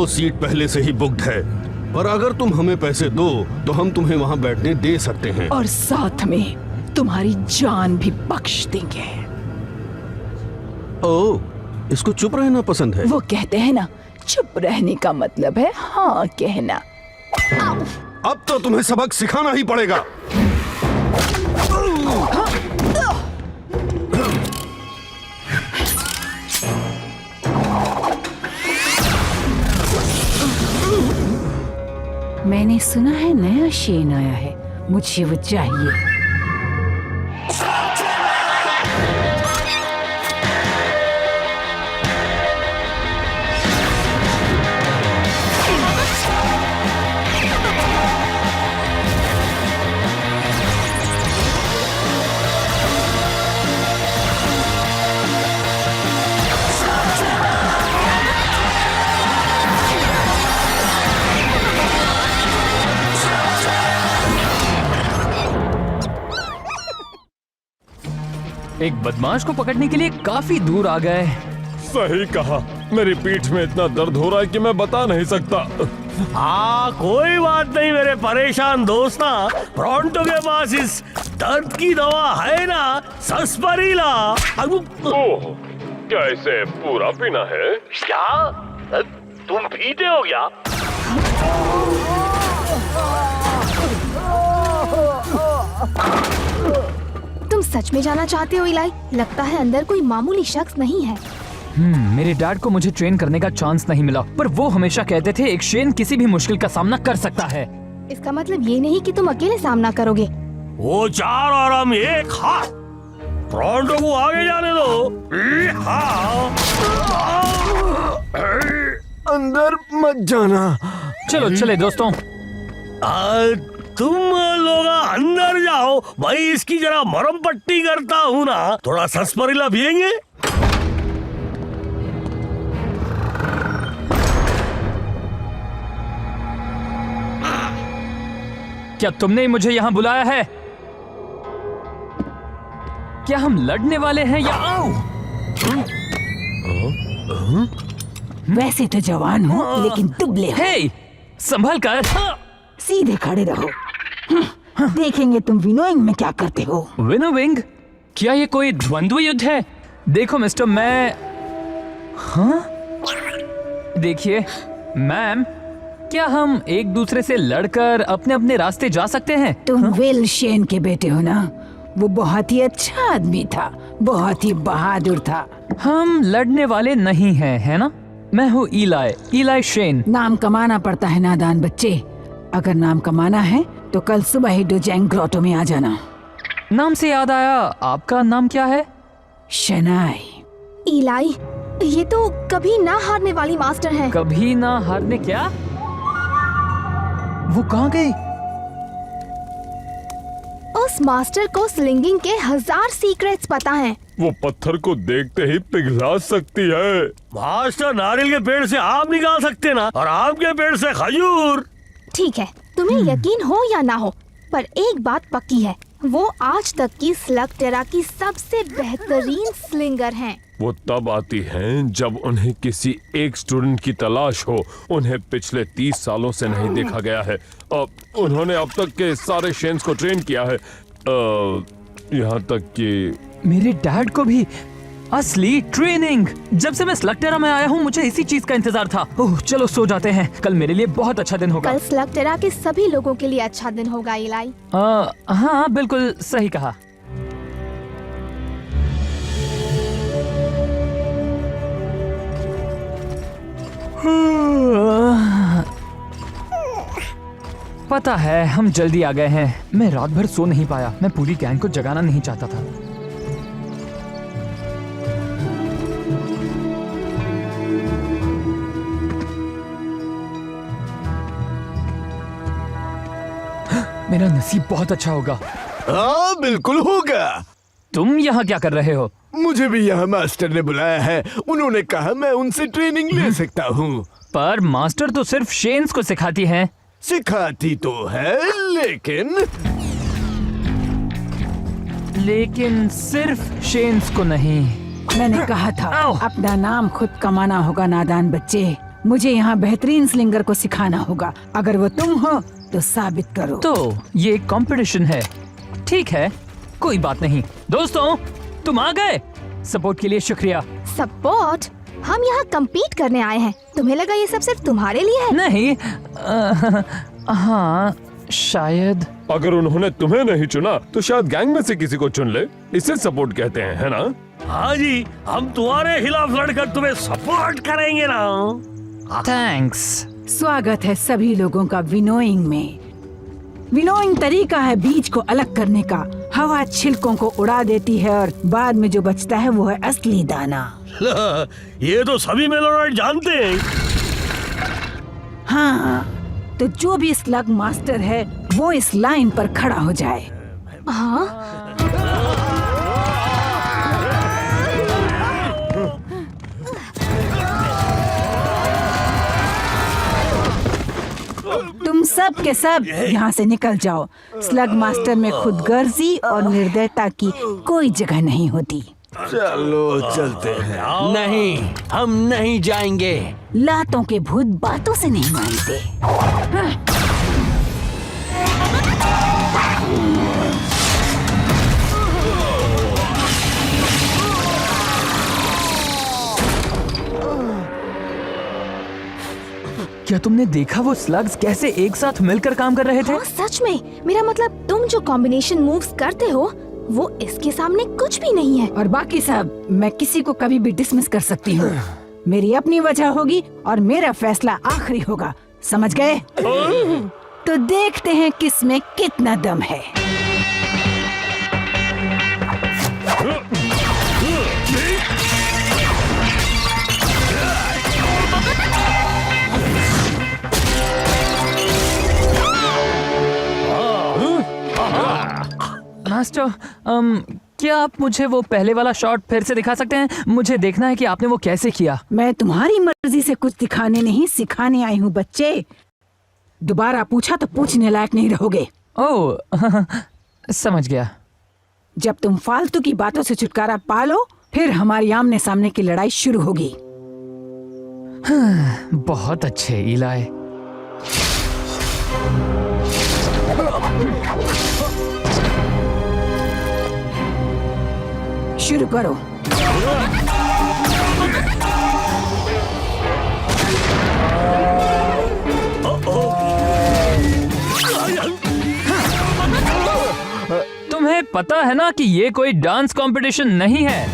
वो सीट पहले से ही बुक्ड है, पर अगर तुम हमें पैसे दो तो हम तुम्हें वहाँ बैठने दे सकते हैं। और साथ में तुम्हारी जान भी बख्श देंगे। ओह, इसको चुप रहना पसंद है। वो कहते हैं ना, चुप रहने का मतलब है हाँ कहना। अब तो तुम्हें सबक सिखाना ही पड़ेगा। मैंने सुना है नया शेन आया है, मुझे वो चाहिए। एक बदमाश को पकड़ने के लिए काफी दूर आ गए। सही कहा, मेरी पीठ में इतना दर्द हो रहा है कि मैं बता नहीं सकता। हाँ, कोई बात नहीं मेरे परेशान दोस्ता, प्रोंटो के पास इस दर्द की दवा है ना, सस्परीला। ओह, क्या इसे पूरा पीना है? क्या तुम पीते हो क्या? तुम सच में जाना चाहते हो इलाई? लगता है अंदर कोई मामूली शख्स नहीं है। मेरे डैड को मुझे ट्रेन करने का चांस नहीं मिला, पर वो हमेशा कहते थे एक शेन किसी भी मुश्किल का सामना कर सकता है। इसका मतलब ये नहीं कि तुम अकेले सामना करोगे। वो चार और हम एक। हाँ, प्रोंटो को आगे जाने दो। अंदर मत जाना। चलो चले दोस्तों। तुम लोग अंदर जाओ, भाई इसकी जरा मरम पट्टी करता हूँ ना, थोड़ा सस्परीला पिएंगे। क्या तुमने मुझे यहाँ बुलाया है? क्या हम लड़ने वाले हैं या आओ? वैसे तो जवान हो लेकिन दुबले हो। हे, संभल कर। सीधे खड़े रहो। देखेंगे तुम विनोइंग में क्या करते हो। विनोविंग? क्या ये कोई द्वंद्व युद्ध है? देखो मिस्टर, मैं देखिए मैम, क्या हम एक दूसरे से लड़कर अपने अपने रास्ते जा सकते हैं? तुम विल शेन के बेटे हो ना? वो बहुत ही अच्छा आदमी था, बहुत ही बहादुर था। हम लड़ने वाले नहीं हैं, है ना? मैं हूँ इलाई शेन। नाम कमाना पड़ता है नादान बच्चे। अगर नाम कमाना है तो कल सुबह ही डोजैंग ग्रोटो में आ जाना। नाम से याद आया, आपका नाम क्या है? शनाई। इलाई, ये तो कभी ना हारने वाली मास्टर है। कभी ना हारने? क्या? वो कहाँ गई? उस मास्टर को स्लिंगिंग के 1000 सीक्रेट्स पता हैं। वो पत्थर को देखते ही पिघला सकती है। मास्टर नारियल के पेड़ से आम निकाल सकते ना, और आम के पेड़ से खजूर। ठीक है, तुम्हें यकीन हो या ना हो, पर एक बात पक्की है, वो आज तक की स्लगटेरा की सबसे बेहतरीन स्लिंगर हैं। वो तब आती हैं जब उन्हें किसी एक स्टूडेंट की तलाश हो। उन्हें पिछले 30 सालों से नहीं देखा गया है। उन्होंने अब तक के सारे शेन्स को ट्रेन किया है, यहाँ तक कि मेरे डैड को भी असली ट्रेनिंग। जब से मैं स्लगटेरा में आया हूँ मुझे इसी चीज का इंतजार था। ओह, चलो सो जाते हैं, कल मेरे लिए बहुत अच्छा दिन होगा। कल स्लगटेरा के सभी लोगों के लिए अच्छा दिन होगा इलाई। हाँ, बिल्कुल सही कहा। पता है हम जल्दी आ गए हैं। मैं रात भर सो नहीं पाया। मैं पूरी गैंग को जगाना नहीं चाहता था। मेरा नसीब बहुत अच्छा होगा। हाँ, बिल्कुल होगा। तुम यहाँ क्या कर रहे हो? मुझे भी यहाँ मास्टर ने बुलाया है। उन्होंने कहा मैं उनसे ट्रेनिंग ले सकता हूँ। पर मास्टर तो सिर्फ शेन्स को सिखाती हैं। सिखाती तो है, लेकिन सिर्फ शेन्स को नहीं। मैंने कहा था अपना नाम खुद कमाना होगा नादान बच्चे। मुझे यहाँ बेहतरीन स्लिंगर को सिखाना होगा। अगर वो तुम हो तो साबित करो। तो ये एक कंपटीशन है, ठीक है, कोई बात नहीं। दोस्तों, तुम आ गए, सपोर्ट के लिए शुक्रिया। सपोर्ट? हम यहाँ compete करने आए हैं। तुम्हें लगा ये सब सिर्फ तुम्हारे लिए है? नहीं, हाँ शायद। अगर उन्होंने तुम्हें नहीं चुना तो शायद गैंग में से किसी को चुन ले, इसे सपोर्ट कहते हैं, है ना? हाँ जी, हम तुम्हारे खिलाफ लड़कर तुम्हें सपोर्ट करेंगे ना। थैंक्स। स्वागत है सभी लोगों का विनोइंग में। विनोइंग तरीका है बीज को अलग करने का। हवा छिलकों को उड़ा देती है और बाद में जो बचता है वो है असली दाना। ये तो सभी मेलोनाइट जानते हैं। हाँ, तो जो भी स्लग मास्टर है वो इस लाइन पर खड़ा हो जाए। हाँ? तुम सब के सब यहाँ से निकल जाओ। स्लग मास्टर में खुदगर्जी और निर्दयता की कोई जगह नहीं होती। चलो चलते हैं। नहीं, हम नहीं जाएंगे। लातों के भूत बातों से नहीं मानते। क्या तुमने देखा वो स्लग्स कैसे एक साथ मिलकर काम कर रहे थे? हाँ, सच में। मेरा मतलब तुम जो कॉम्बिनेशन मूव्स करते हो वो इसके सामने कुछ भी नहीं है। और बाकी सब मैं किसी को कभी भी डिसमिस कर सकती हूँ। मेरी अपनी वजह होगी और मेरा फैसला आखिरी होगा, समझ गए? तो देखते हैं किस में कितना दम है। मास्टर, क्या आप मुझे वो पहले वाला शॉट फिर से दिखा सकते हैं? मुझे देखना है कि आपने वो कैसे किया। मैं तुम्हारी मर्जी से कुछ दिखाने नहीं सिखाने आई हूँ बच्चे। दोबारा पूछा तो पूछने लायक नहीं रहोगे। ओह, समझ गया। जब तुम फालतू की बातों से छुटकारा पा लो फिर हमारी आमने सामने की लड़ाई शुरू होगी। बहुत अच्छे इलाय। शुरू करो। तुम्हें पता है ना कि ये कोई डांस कंपटीशन नहीं है।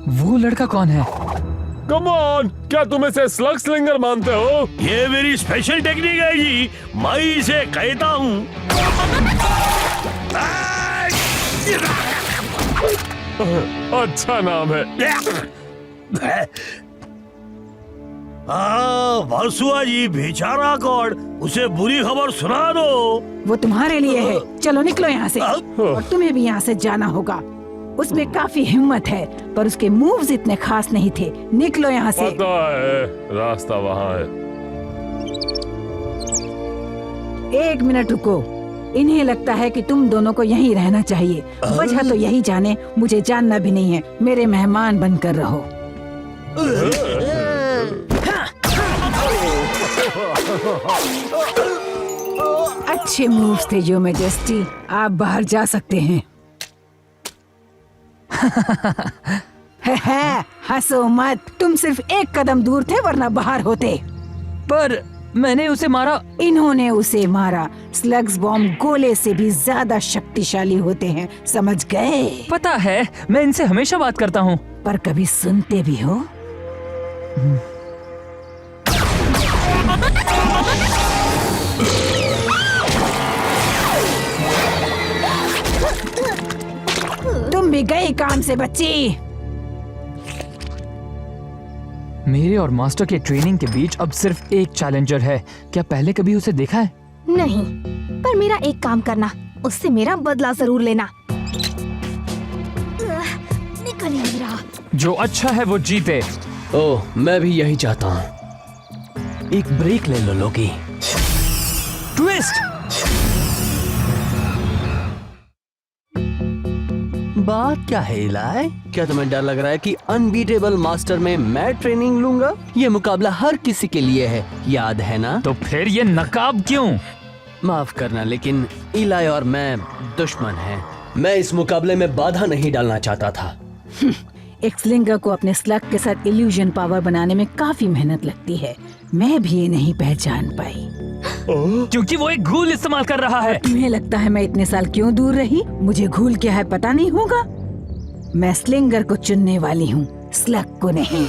वो लड़का कौन है? कम ऑन, क्या तुम इसे स्लग स्लिंगर मानते हो? ये मेरी स्पेशल टेक्निक है जी, मैं इसे कहता हूँ। अच्छा नाम है। वासुआ जी बेचारा कौन, उसे बुरी खबर सुना दो। वो तुम्हारे लिए है। चलो निकलो यहाँ से। और तुम्हें भी यहाँ से जाना होगा। उसमें काफी हिम्मत है पर उसके मूव्स इतने खास नहीं थे। निकलो यहाँ से। पता है, रास्ता वहाँ है। एक मिनट रुको। इन्हें लगता है कि तुम दोनों को यहीं रहना चाहिए। वजह तो यही जाने, मुझे जानना भी नहीं है। मेरे मेहमान बनकर रहो। अच्छे मूव्स थे योर मैजेस्टी, आप बाहर जा सकते हैं। हंसो मत, तुम सिर्फ एक कदम दूर थे वरना बाहर होते। पर मैंने उसे मारा। इन्होंने उसे मारा। स्लग्स बॉम्ब गोले से भी ज्यादा शक्तिशाली होते हैं, समझ गए? पता है, मैं इनसे हमेशा बात करता हूँ। पर कभी सुनते भी हो? तुम भी गए काम से बच्ची। मेरे और मास्टर के ट्रेनिंग के बीच अब सिर्फ एक चैलेंजर है। क्या पहले कभी उसे देखा है? नहीं, पर मेरा एक काम करना, उससे मेरा बदला जरूर लेना। निकल ही नहीं रहा। जो अच्छा है वो जीते। ओह, मैं भी यही चाहता हूँ। एक ब्रेक ले लो लोगी। ट्विस्ट। बात क्या है इलाई? क्या तुम्हें डर लग रहा है कि अनबीटेबल मास्टर में मैं ट्रेनिंग लूंगा? ये मुकाबला हर किसी के लिए है, याद है ना? तो फिर ये नकाब क्यों? माफ करना, लेकिन इलाई और मैं दुश्मन हैं। मैं इस मुकाबले में बाधा नहीं डालना चाहता था। एक स्लिंगर को अपने स्लग के साथ इल्यूजन पावर बनाने में काफी मेहनत लगती है। मैं भी ये नहीं पहचान पाई। क्योंकि वो एक घूल इस्तेमाल कर रहा है। तुम्हें लगता है मैं इतने साल क्यों दूर रही? मुझे घूल क्या है पता नहीं होगा। मैं स्लिंगर को चुनने वाली हूँ, स्लग को नहीं।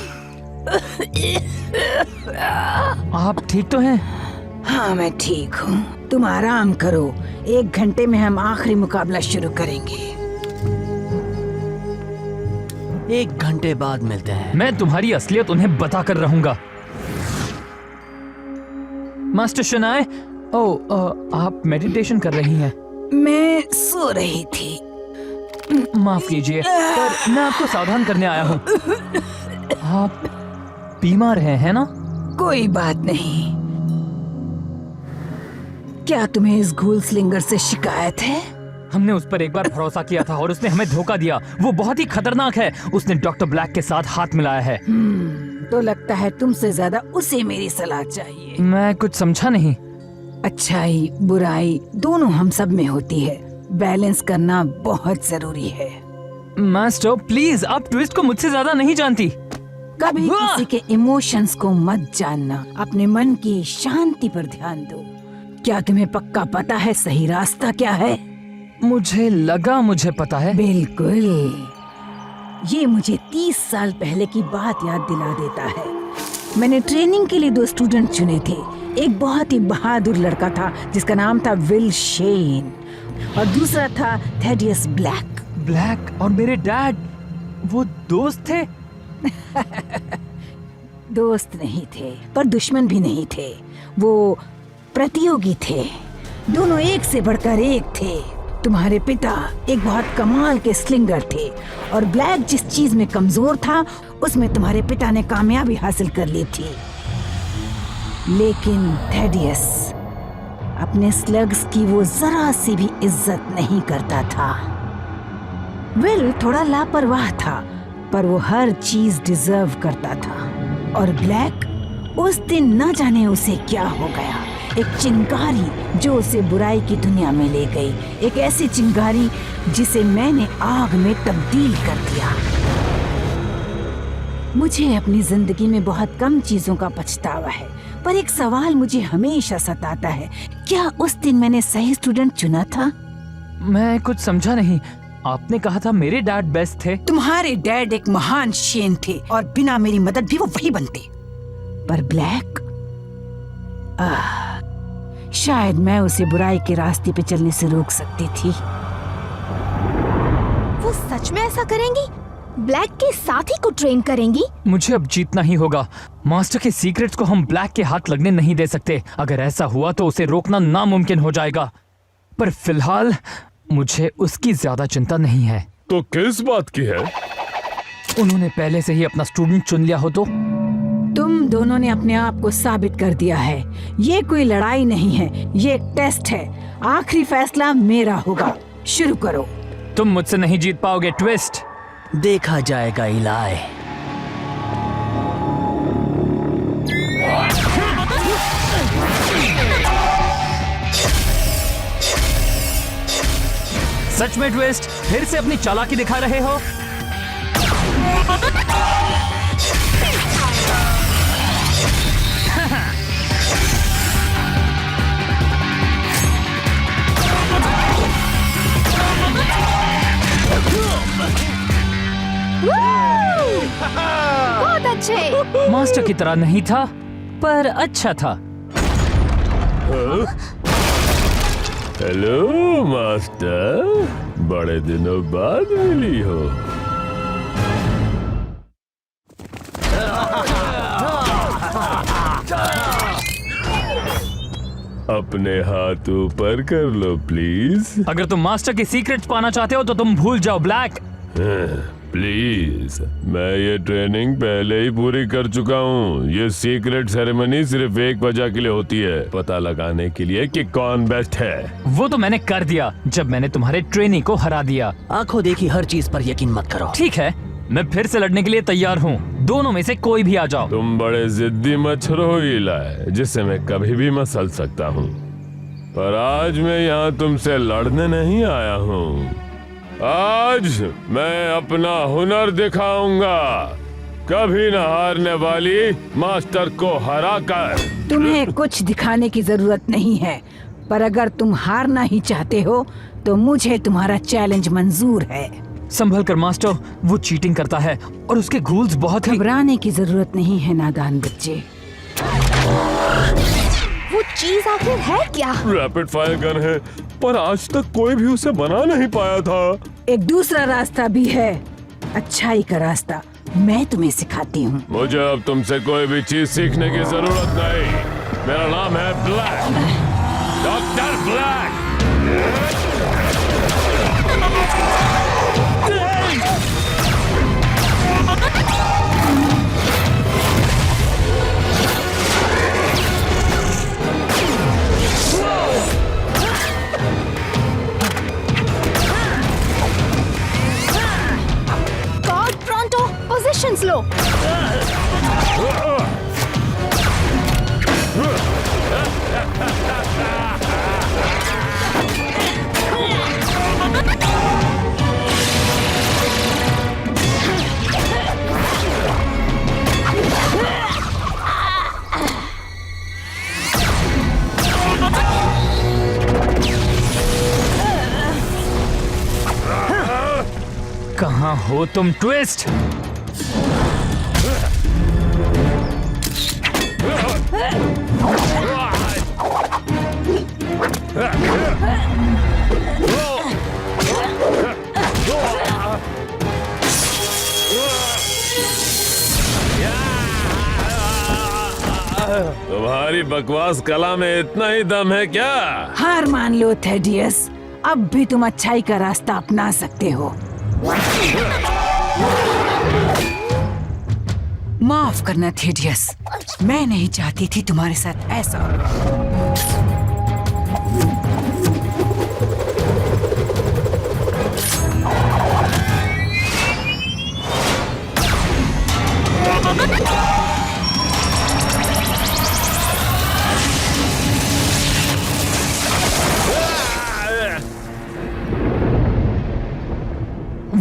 आप ठीक तो हैं? हाँ मैं ठीक हूँ, तुम आराम करो। 1 घंटे में हम आखिरी मुकाबला शुरू करेंगे। 1 घंटे बाद मिलते हैं। मैं तुम्हारी असलियत उन्हें बता कर रहूंगा। मास्टर शनाए, आप मेडिटेशन कर रही हैं। मैं सो रही थी। माफ कीजिए, पर मैं आपको सावधान करने आया हूँ। आप बीमार हैं, है ना? कोई बात नहीं। क्या तुम्हें इस घूल स्लिंगर से शिकायत है? हमने उस पर एक बार भरोसा किया था और उसने हमें धोखा दिया। वो बहुत ही खतरनाक है। उसने डॉक्टर ब्लैक के साथ हाथ मिलाया है। तो लगता है तुमसे ज्यादा उसे मेरी सलाह चाहिए। मैं कुछ समझा नहीं। अच्छाई बुराई दोनों हम सब में होती है। बैलेंस करना बहुत जरूरी है। मास्टर प्लीज, आप ट्विस्ट को मुझसे ज्यादा नहीं जानती। कभी किसी के इमोशंस को मत जानना। अपने मन की शांति पर ध्यान दो। क्या तुम्हें पक्का पता है सही रास्ता क्या है? मुझे लगा मुझे पता है। बिल्कुल, ये मुझे 30 साल पहले की बात याद दिला देता है। मैंने ट्रेनिंग के लिए 2 स्टूडेंट चुने थे। एक बहुत ही बहादुर लड़का था जिसका नाम था विल शेन और दूसरा था थेडियस ब्लैक। ब्लैक और मेरे डैड वो दोस्त थे? दोस्त नहीं थे पर दुश्मन भी नहीं थे। वो प्रतियोगी थे। दोनों एक से बढ़कर एक थे। तुम्हारे पिता एक बहुत कमाल के स्लिंगर थे और ब्लैक जिस चीज में कमजोर था उसमें तुम्हारे पिता ने कामयाबी हासिल कर ली थी। लेकिन थेडियस अपने स्लग्स की वो जरा सी भी इज्जत नहीं करता था। विल थोड़ा लापरवाह था पर वो हर चीज डिजर्व करता था। और ब्लैक उस दिन न जाने उसे क्या हो गया। एक चिंगारी जो उसे बुराई की दुनिया में ले गई। एक ऐसी चिंगारी जिसे मैंने आग में तब्दील कर दिया। मुझे अपनी जिंदगी में बहुत कम चीजों का पछतावा है पर एक सवाल मुझे हमेशा सताता है। क्या उस दिन मैंने सही स्टूडेंट चुना था? मैं कुछ समझा नहीं। आपने कहा था मेरे डैड बेस्ट थे। तुम्हारे डैड एक महान शेन थे और बिना मेरी मदद भी वो वही बनते। पर ब्लैक शायद मैं उसे बुराई के रास्ते पे चलने से रोक सकती थी। वो सच में ऐसा करेंगी? ब्लैक के साथी को ट्रेन करेंगी? मुझे अब जीतना ही होगा। मास्टर के सीक्रेट्स को हम ब्लैक के हाथ लगने नहीं दे सकते। अगर ऐसा हुआ तो उसे रोकना नामुमकिन हो जाएगा। पर फिलहाल मुझे उसकी ज्यादा चिंता नहीं है। तो किस बात की है? उन्होंने पहले से ही अपना स्टूडेंट चुन लिया हो तो? तुम दोनों ने अपने आप को साबित कर दिया है। ये कोई लड़ाई नहीं है, ये एक टेस्ट है। आखिरी फैसला मेरा होगा। शुरू करो। तुम मुझसे नहीं जीत पाओगे ट्विस्ट। देखा जाएगा इलाई। सच में ट्विस्ट फिर से अपनी चालाकी दिखा रहे हो? बहुत अच्छे। मास्टर की तरह नहीं था पर अच्छा था। हेलो मास्टर, बड़े दिनों बाद मिली हो। अपने हाथ ऊपर कर लो प्लीज। अगर तुम मास्टर की सीक्रेट्स पाना चाहते हो तो तुम भूल जाओ ब्लैक। प्लीज, मैं ये ट्रेनिंग पहले ही पूरी कर चुका हूँ। ये सीक्रेट सेरेमनी सिर्फ एक वजह के लिए होती है, पता लगाने के लिए कि कौन बेस्ट है। वो तो मैंने कर दिया जब मैंने तुम्हारे ट्रेनी को हरा दिया। आंखों देखी हर चीज पर यकीन मत करो। ठीक है, मैं फिर से लड़ने के लिए तैयार हूँ। दोनों में से कोई भी आ जाओ। तुम बड़े जिद्दी मच्छर हो इलाई, जिसे मैं कभी भी मसल सकता हूँ, पर आज मैं यहाँ तुमसे लड़ने नहीं आया हूँ। आज मैं अपना हुनर दिखाऊंगा, कभी न हारने वाली मास्टर को हराकर। तुम्हें कुछ दिखाने की जरूरत नहीं है, पर अगर तुम हारना ही चाहते हो तो मुझे तुम्हारा चैलेंज मंजूर है। संभल कर मास्टर, वो चीटिंग करता है और उसके रूल्स बहुत ही। घबराने की जरूरत नहीं है नादान बच्चे। वो चीज आखिर है क्या? रैपिड फायर गन है, पर आज तक कोई भी उसे बना नहीं पाया था। एक दूसरा रास्ता भी है, अच्छाई का रास्ता। मैं तुम्हें सिखाती हूँ। मुझे अब तुमसे कोई भी चीज सीखने की जरूरत नहीं। मेरा नाम है Black, doctor Black. God pronto, positions लो। कहाँ हो तुम ट्विस्ट? तुम्हारी बकवास कला में इतना ही दम है क्या? हार मान लो थेडियस, अब भी तुम अच्छाई का रास्ता अपना सकते हो। माफ करना थेडियस, मैं नहीं चाहती थी तुम्हारे साथ ऐसा हो।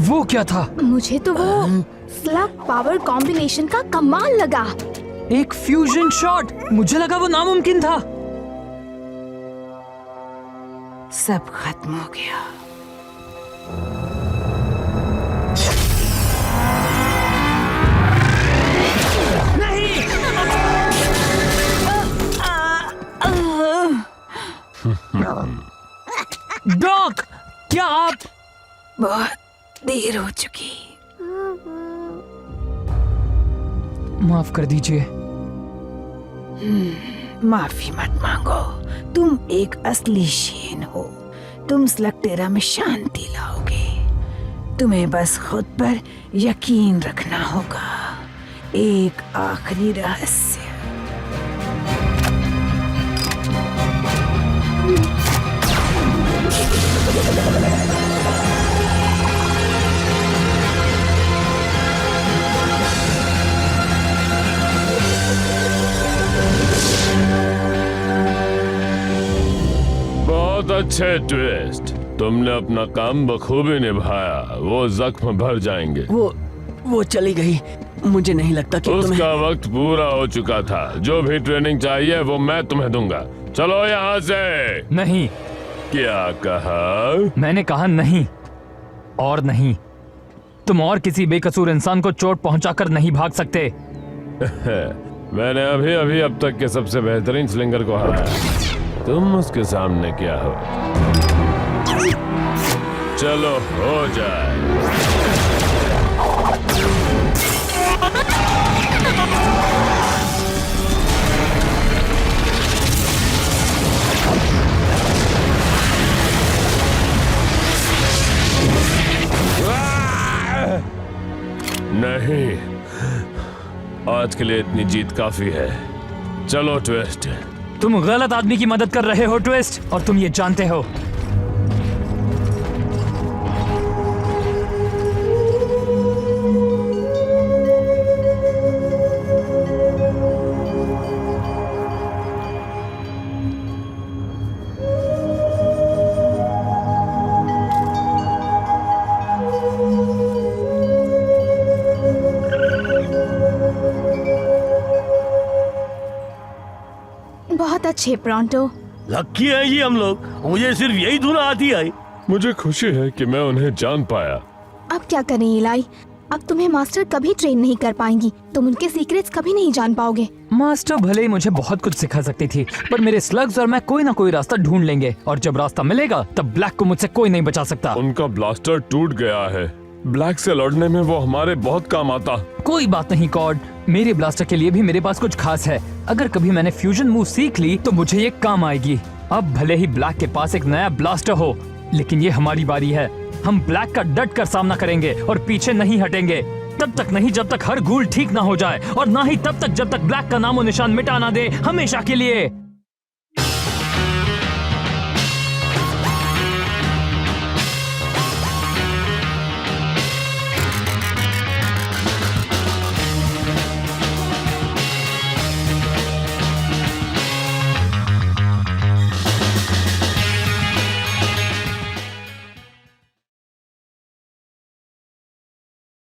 वो क्या था? मुझे तो वो स्लग पावर कॉम्बिनेशन का कमाल लगा। एक फ्यूजन शॉट। मुझे लगा वो नामुमकिन था। सब खत्म हो गया। डॉक, क्या आप? बहुत देर हो चुकी। माफ कर दीजिए। माफी मत मांगो, तुम एक असली शेन हो। तुम स्लगटेरा में शांति लाओगे। तुम्हें बस खुद पर यकीन रखना होगा। एक आखिरी रहस्य। बहुत अच्छे ट्विस्ट, तुमने अपना काम बखूबी निभाया। वो जख्म भर जाएंगे। वो चली गई। मुझे नहीं लगता कि उसका वक्त पूरा हो चुका था। जो भी ट्रेनिंग चाहिए वो मैं तुम्हें दूंगा। चलो यहाँ से। नहीं। क्या कहा? मैंने कहा नहीं और नहीं। तुम और किसी बेकसूर इंसान को चोट पहुंचाकर नहीं भाग सकते। मैंने अभी अभी अब तक के सबसे बेहतरीन स्लिंगर को हराया। तुम उसके सामने क्या हो? चलो हो जाए। आज के लिए इतनी जीत काफी है। चलो ट्विस्ट। तुम गलत आदमी की मदद कर रहे हो ट्विस्ट, और तुम ये जानते हो। बहुत अच्छे प्रॉन्टो। लक्की है जी हम लोग, मुझे सिर्फ यही धुन आती है। मुझे खुशी है कि मैं उन्हें जान पाया। अब क्या करें इलाई, अब तुम्हें मास्टर कभी ट्रेन नहीं कर पाएंगी, तुम उनके सीक्रेट्स कभी नहीं जान पाओगे। मास्टर भले ही मुझे बहुत कुछ सिखा सकती थी, पर मेरे स्लग्स और मैं कोई ना कोई रास्ता ढूंढ लेंगे, और जब रास्ता मिलेगा तब ब्लैक को मुझसे कोई नहीं बचा सकता। उनका ब्लास्टर टूट गया है। ब्लैक से लड़ने में वो हमारे बहुत काम आता। कोई बात नहीं कॉर्ड, मेरे ब्लास्टर के लिए भी मेरे पास कुछ खास है। अगर कभी मैंने फ्यूजन मूव सीख ली तो मुझे ये काम आएगी। अब भले ही ब्लैक के पास एक नया ब्लास्टर हो, लेकिन ये हमारी बारी है। हम ब्लैक का डट कर सामना करेंगे और पीछे नहीं हटेंगे। तब तक नहीं जब तक हर गूल ठीक ना हो जाए, और ना ही तब तक जब तक ब्लैक का नामो निशान मिटा ना दे हमेशा के लिए।